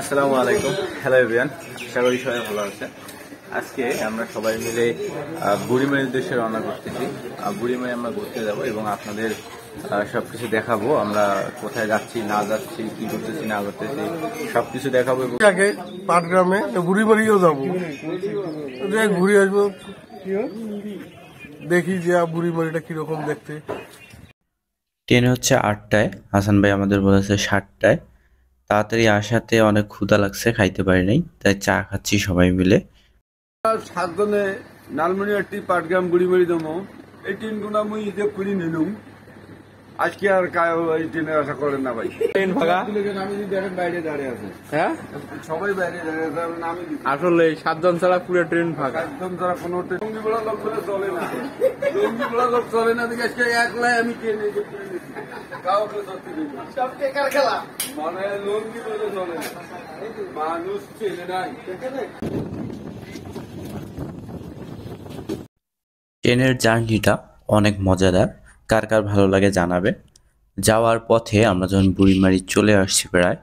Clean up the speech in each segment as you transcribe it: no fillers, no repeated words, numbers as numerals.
আসসালামু আলাইকুম। Hello everyone, আশা করি সবাই ভালো আছে। আজকে আমরা সবাই মিলে বুড়িমারির উদ্দেশ্যে রওনা করতেছি। বুড়িমারি আমরা ঘুরতে যাব এবং আপনাদের সবকিছু দেখাবো। আমরা কোথায় যাচ্ছি না যাচ্ছি, কি করতেছি না করতেছি সবকিছু দেখাবো। এবং আগে পাটগ্রামে বুড়িমারিও যাবো, ঘুরে আসবো, দেখি যে বুড়িমারিটা কিরকম দেখতে। ট্রেন হচ্ছে 8টায়, হাসান ভাই আমাদের বলেছে 7টায়। তাড়াতাড়ি আসাতে অনেক ক্ষুধা লাগছে, খাইতে পারি নাই, তাই চা খাচ্ছি সবাই মিলে। 7 জনে নালমনিহাটি পাটগ্রাম বুড়িমারি দমো এই ট্রেনগুলো মুই ঈদে করি নিলুম। আজকে আর এই ট্রেনের আশা করেন না ভাই। ট্রেন ভাগা আমি দেখেন বাইরে দাঁড়িয়ে আছে, হ্যাঁ সবাই বাইরে দাঁড়িয়ে আছে। আমি আসলে 7 জন ছাড়া পুরো ট্রেন ফাঁকা। একদম তারা কোনো টঙ্গিবেলা লোক বলে চলে না, টঙ্গিবেলা লোক চলে না দেখে আজকে একলাই আমি ট্রেনে কাউকে সত্যি দিই সব টেকার খেলা, মানে লঙ্গি বলে চলে না, মানুষ চেনে নাই। ট্রেনের জার্নিটা অনেক মজাদার, কার কার ভালো লাগে জানাবে। যাওয়ার পথে আমরা যখন বুড়িমারি চলে আসছি প্রায়,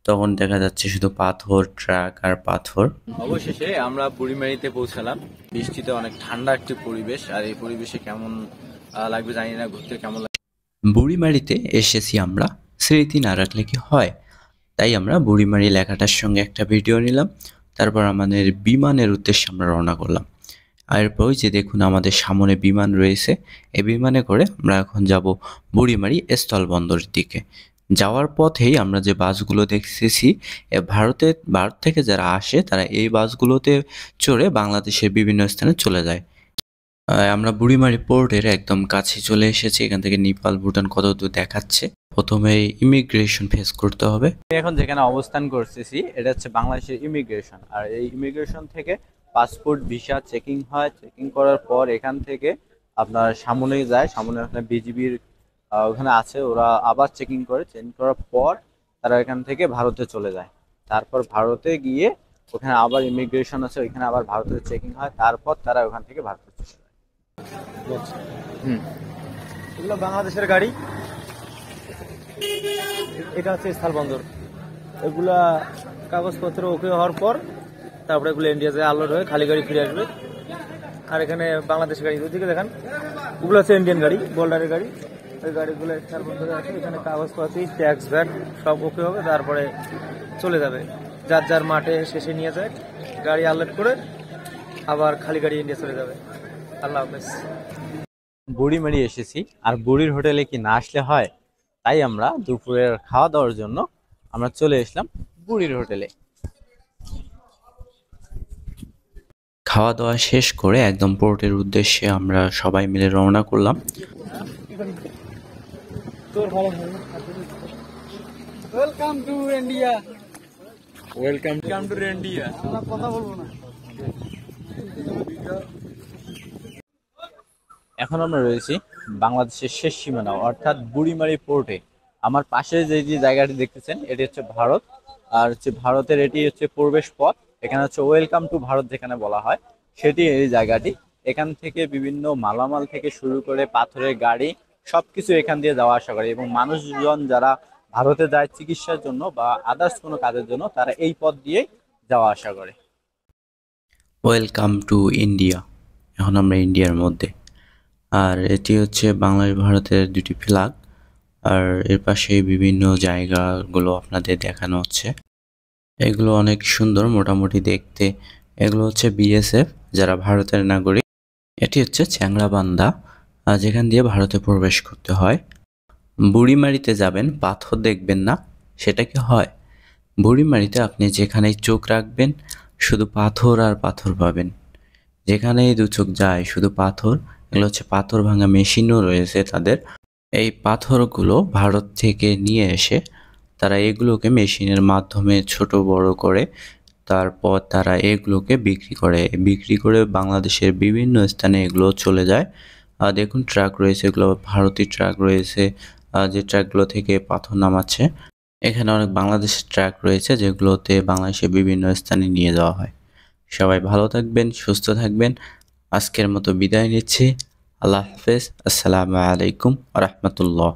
তখন দেখা যাচ্ছে শুধু পাথর, ট্রাক আর পাথর। অবশেষে আমরা বুড়িমারিতে পৌঁছালাম। বৃষ্টিতে অনেক ঠান্ডা একটি পরিবেশ, আর এই পরিবেশে কেমন লাগবে জানি না, ঘুরতে কেমন লাগবে। বুড়িমারিতে এসেছি আমরা, স্মৃতি না রাখলে কি হয়, তাই আমরা বুড়িমারি লেখাটার সঙ্গে একটা ভিডিও নিলাম। তারপর আমাদের বিমানের উদ্দেশ্যে আমরা রওনা করলাম। আর এরপর যে দেখুন আমাদের সামনে বিমান রয়েছে, এই বিমানে করে আমরা এখন যাব বুড়িমারি স্থলবন্দরের দিকে। যাওয়ার পথেই আমরা যে বাসগুলো দেখতেছি, ভারত থেকে যারা আসে তারা এই বাসগুলোতে চড়ে বাংলাদেশের বিভিন্ন স্থানে চলে যায়। আমরা বুড়িমারি পোর্টের একদম কাছে চলে এসেছি। এখান থেকে নেপাল, ভুটান কত দূর দেখাচ্ছে। প্রথমে ইমিগ্রেশন ফেস করতে হবে। এখন যেখানে অবস্থান করতেছি এটা হচ্ছে বাংলাদেশের ইমিগ্রেশন। আর এই ইমিগ্রেশন থেকে পাসপোর্ট, ভিসা চেকিং হয়। চেকিং করার পর এখান থেকে আপনার সামনে যায়, সামনে ওখানে বিজিবির ওখানে আছে, ওরা আবার চেকিং করে। চেকিং করার পর তারা এখান থেকে ভারতে চলে যায়। তারপর ভারতে গিয়ে ওখানে আবার ইমিগ্রেশন আছে, ওইখানে আবার ভারতের চেকিং হয়। তারপর তারা ওখান থেকে ভারতে চলে যায়। এগুলো বাংলাদেশের গাড়ি, এটা হচ্ছে স্থলবন্দর। এগুলা কাগজপত্র ওকে হওয়ার পর তারপরে এগুলো ইন্ডিয়া যায়, আলোড হয়ে খালি গাড়ি ফিরে আসবে। আর এখানে বাংলাদেশের গাড়ি ওইদিকে দেখেন, ওগুলো হচ্ছে ইন্ডিয়ান গাড়ি, বোল্ডারের গাড়ি। ওই গাড়িগুলো স্থলবন্দরে আছে, এখানে কাগজপত্র, ট্যাক্স, ভ্যাট সব ওকে হবে, তারপরে চলে যাবে যার যার মাঠে শেষে নিয়ে যায়, গাড়ি আনলোড করে আবার খালি গাড়ি ইন্ডিয়া চলে যাবে। আল্লাহ হাফেজ। বুড়িমারি এসেছি, আর বুড়ির হোটেলে কি না আসলে হয়, তাই আমরা দুপুরের খাওয়া দাওয়ার জন্য আমরা চলে এসলাম বুড়ির হোটেলে। খাওয়া দাওয়া শেষ করে একদম পোর্টের উদ্দেশ্যে আমরা সবাই মিলে রওনা করলাম। Welcome to India. Welcome to India. কথা বলবো না। এখন আমরা রয়েছি বাংলাদেশের শেষ সীমানা, অর্থাৎ বুড়িমারি পোর্টে। আমার পাশে যে যে জায়গাটি দেখতেছেন এটি হচ্ছে ভারত, আর হচ্ছে ভারতের এটি হচ্ছে প্রবেশ পথ। এখানে হচ্ছে ওয়েলকাম টু ভারত যেখানে বলা হয়, সেটি এই জায়গাটি। এখান থেকে বিভিন্ন মালামাল থেকে শুরু করে পাথরের গাড়ি সবকিছু এখান দিয়ে যাওয়া আসা করে, এবং মানুষজন যারা ভারতে যায় চিকিৎসার জন্য বা আদার্স কোনো কাজের জন্য, তারা এই পথ দিয়ে যাওয়া আসা করে। Welcome to India. এখন আমরা ইন্ডিয়ার মধ্যে, আর এটি হচ্ছে বাংলাদেশ ভারতের দুটি ফ্ল্যাগ। আর এর পাশে বিভিন্ন জায়গাগুলো আপনাদের দেখানো হচ্ছে। এগুলো অনেক সুন্দর মোটামুটি দেখতে। এগুলো হচ্ছে বিএসএফ, যারা ভারতের নাগরিক। এটি হচ্ছে চ্যাংড়াবান্ধা, যেখান দিয়ে ভারতে প্রবেশ করতে হয়। বুড়িমারিতে যাবেন, পাথর দেখবেন না, সেটা কি হয়? বুড়িমারিতে আপনি যেখানেই চোখ রাখবেন শুধু পাথর আর পাথর পাবেন। যেখানেই দু চোখ যায় শুধু পাথর। এগুলো হচ্ছে পাথর ভাঙা মেশিনও রয়েছে তাদের। এই পাথরগুলো ভারত থেকে নিয়ে এসে তারা এগুলোকে মেশিনের মাধ্যমে ছোট বড় করে, তারপর তারা এগুলোকে বিক্রি করে বাংলাদেশের বিভিন্ন স্থানে এগুলো চলে যায়। দেখুন ট্রাক রয়েছে, এগুলো ভারতীয় ট্রাক রয়েছে, যে ট্রাকগুলো থেকে পাথর নামাচ্ছে। এখানে অনেক বাংলাদেশের ট্রাক রয়েছে যেগুলোতে বাংলাদেশের বিভিন্ন স্থানে নিয়ে যাওয়া হয়। সবাই ভালো থাকবেন, সুস্থ থাকবেন। আজকের মতো বিদায় নিচ্ছি। আল্লাহ হাফেজ। আসসালামু আলাইকুম ওয়া রাহমাতুল্লাহ।